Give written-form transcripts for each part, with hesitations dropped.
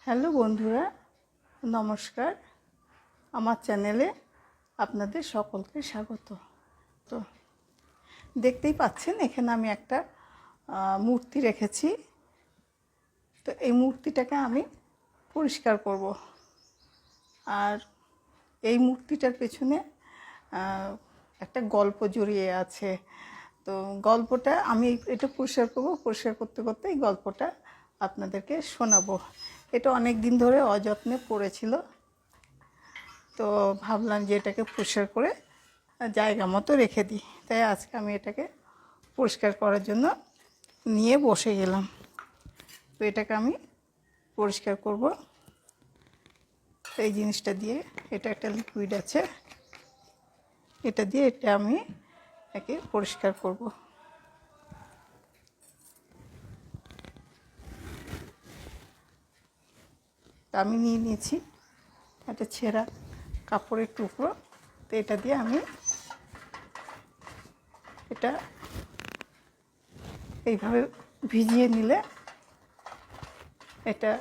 Hello বন্ধুরা, নমস্কার। আমার চ্যানেলে আপনাদের সকলকে স্বাগত। তো দেখতেই পাচ্ছেন এখানে আমি একটা মূর্তি রেখেছি। তো এই মূর্তিটাকে আমি পরিষ্কার করব। আর এই মূর্তিটার পেছনে একটা গল্প জড়িয়ে আছে। তো গল্পটা আমি এটা পরিষ্কার করব, পরিষ্কার করতে করতে এই গল্পটা আপনাদেরকে শোনাবো। এটা অনেক দিন ধরে অযত্নে পড়েছিল, তো ভাবলাম যে এটাকে পরিষ্কার করে জায়গা মতো রেখে দিই। তাই আজকে আমি এটাকে পরিষ্কার করার জন্য নিয়ে বসে গেলাম। তো এটাকে আমি পরিষ্কার করব। এই জিনিসটা দিয়ে, এটা একটা লিকুইড আছে, এটা দিয়ে এটা আমি একে পরিষ্কার করব। তা আমি নিয়ে নিয়েছি একটা ছেঁড়া কাপড়ের টুকরো। তো এটা দিয়ে আমি এটা এইভাবে ভিজিয়ে নিলে এটা,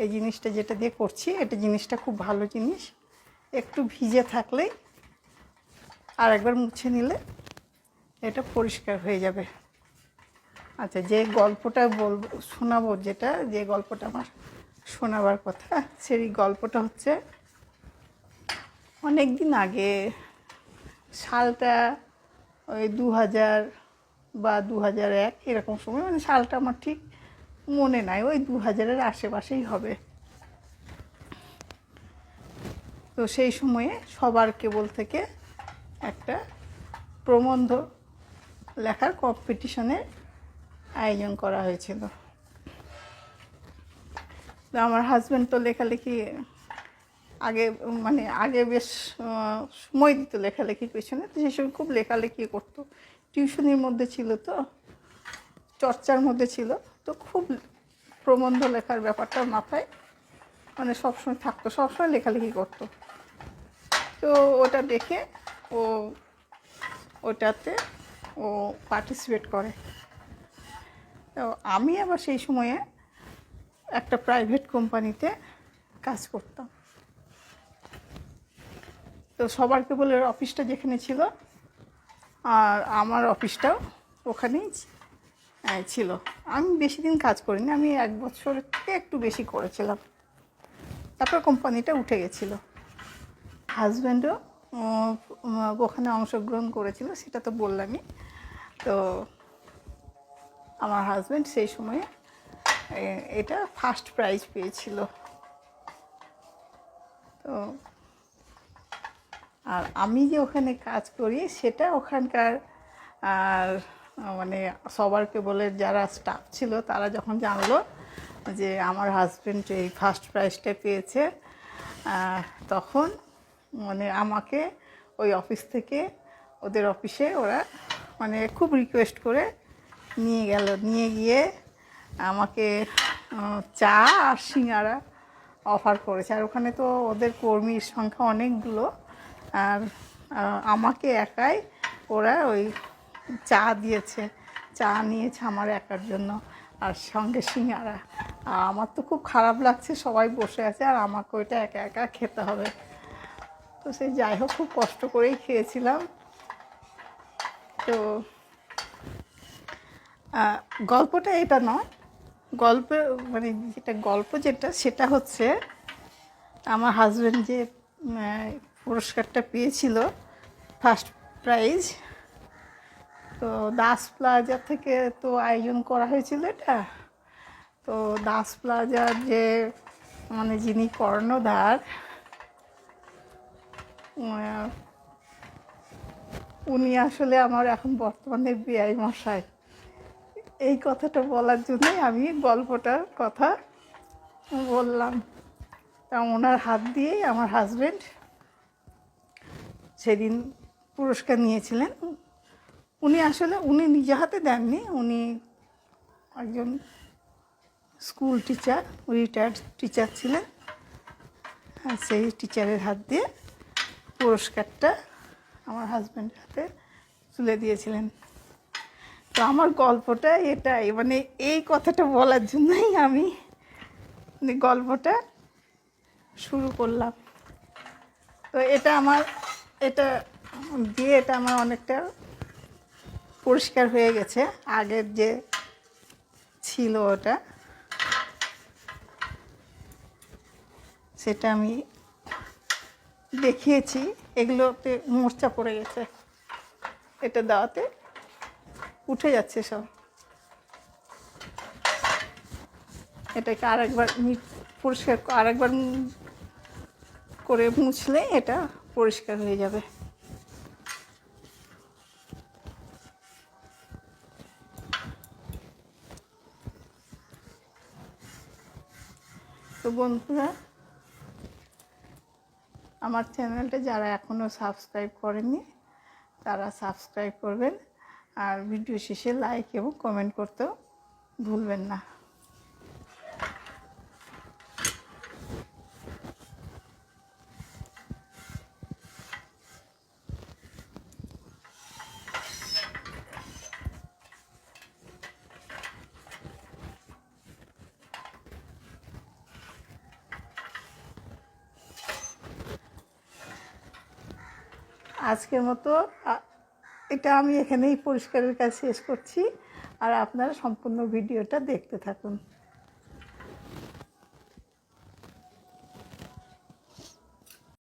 এই জিনিসটা যেটা দিয়ে করছি, এটা জিনিসটা খুব ভালো জিনিস। একটু ভিজে থাকলেই আর একবার মুছে নিলে এটা পরিষ্কার হয়ে যাবে। আচ্ছা, যে গল্পটা বলবো, শোনাবো, যে গল্পটা আমার শোনাবার কথা, সেই গল্পটা হচ্ছে অনেক দিন আগে, সালটা ওই 2000 বা 2001 এরকম সময়, মানে সালটা আমার ঠিক মনে নাই, ওই 2000-এর আশেপাশেই হবে। তো সেই সময়ে সবার কেবল থেকে একটা প্রবন্ধ লেখার কম্পিটিশনের আয়োজন করা হয়েছিল। তো আমার হাজব্যান্ড তো লেখালেখি আগে বেশ সময় দিত লেখালেখির পেছনে। তো সেই সময় খুব লেখালেখি করতো, টিউশনির মধ্যে ছিল, তো চর্চার মধ্যে ছিল। তো খুব প্রবন্ধ লেখার ব্যাপারটা মাথায় সবসময় থাকতো, সবসময় লেখালেখি করতো। তো ওটা দেখে ওটাতে ও পার্টিসিপেট করে। তো আমি আবার সেই সময়ে একটা প্রাইভেট কোম্পানিতে কাজ করতাম। তো সবার কেবলের অফিসটা যেখানে ছিল, আর আমার অফিসটাও ওখানেই ছিল। আমি বেশি দিন কাজ করিনি, আমি 1 বছরের থেকে একটু বেশি করেছিলাম। তারপর কোম্পানিটা উঠে গেছিলো। হাজব্যান্ডও ওখানে অংশগ্রহণ করেছিল, সেটা তো বললামই। তো আমার হাজব্যান্ড সেই সময়ে এটা ফার্স্ট প্রাইজ পেয়েছিল। তো আর আমি যে ওখানে কাজ করি, সেটা ওখানকার সবার কেবলের যারা স্টাফ ছিল, তারা যখন জানলো যে আমার হাজব্যান্ড এই ফার্স্ট প্রাইজটা পেয়েছে, তখন আমাকে ওই অফিস থেকে, ওদের অফিসে ওরা খুব রিকোয়েস্ট করে নিয়ে গিয়ে আমাকে চা আর সিঙ্গারা অফার করেছে। আর ওখানে তো ওদের কর্মীর সংখ্যা অনেকগুলো, আর আমাকে একাই ওরা ওই চা দিয়েছে, চা নিয়েছে আমার একার জন্য, আর সঙ্গে সিঙ্গারা। আর আমার তো খুব খারাপ লাগছে, সবাই বসে আছে আর আমাকে ওইটা একা একা খেতে হবে। তো সেই যাই হোক, খুব কষ্ট করেই খেয়েছিলাম। তো গল্পটা এটা নয়, সেটা হচ্ছে আমার হাজব্যান্ড যে পুরস্কারটা পেয়েছিল, ফার্স্ট প্রাইজ, তো দাস প্লাজা থেকে তো আয়োজন করা হয়েছিল এটা। তো দাস প্লাজার যে যিনি কর্ণধার, উনি আসলে আমার এখন বর্তমানে বেআই মশাই। এই কথাটা বলার জন্যই আমি গল্পটার কথা বললাম। তা ওনার হাত দিয়েই আমার হাজব্যান্ড সেদিন পুরস্কার নিয়েছিলেন। উনি নিজে হাতে দেননি, উনি একজন স্কুল টিচার, রিটায়ার্ড টিচার ছিলেন। আর সেই টিচারের হাত দিয়ে পুরস্কারটা আমার হাজব্যান্ডের হাতে তুলে দিয়েছিলেন। তো আমার গল্পটা এটাই, এই কথাটা বলার জন্যই আমি গল্পটা শুরু করলাম। তো এটা আমার অনেকটা পরিষ্কার হয়ে গেছে। আগের যে ছিল ওটা, সেটা আমি দেখিয়েছি। এগুলোতে মোর্চা পড়ে গেছে, এটা দেওয়াতে উঠে যাচ্ছে সব। এটাকে আরেকবার করে মুছলে এটা পরিষ্কার হয়ে যাবে। তো বন্ধুরা, আমার চ্যানেলটা যারা এখনও সাবস্ক্রাইব করেননি তারা সাবস্ক্রাইব করবেন, আর ভিডিও শেষে লাইক এবং কমেন্ট করতেও ভুলবেন না। আজকের মতো এটা আমি এখানেই পরিষ্কারের কাজ শেষ করছি, আর আপনারা সম্পূর্ণ ভিডিওটা দেখতে থাকুন।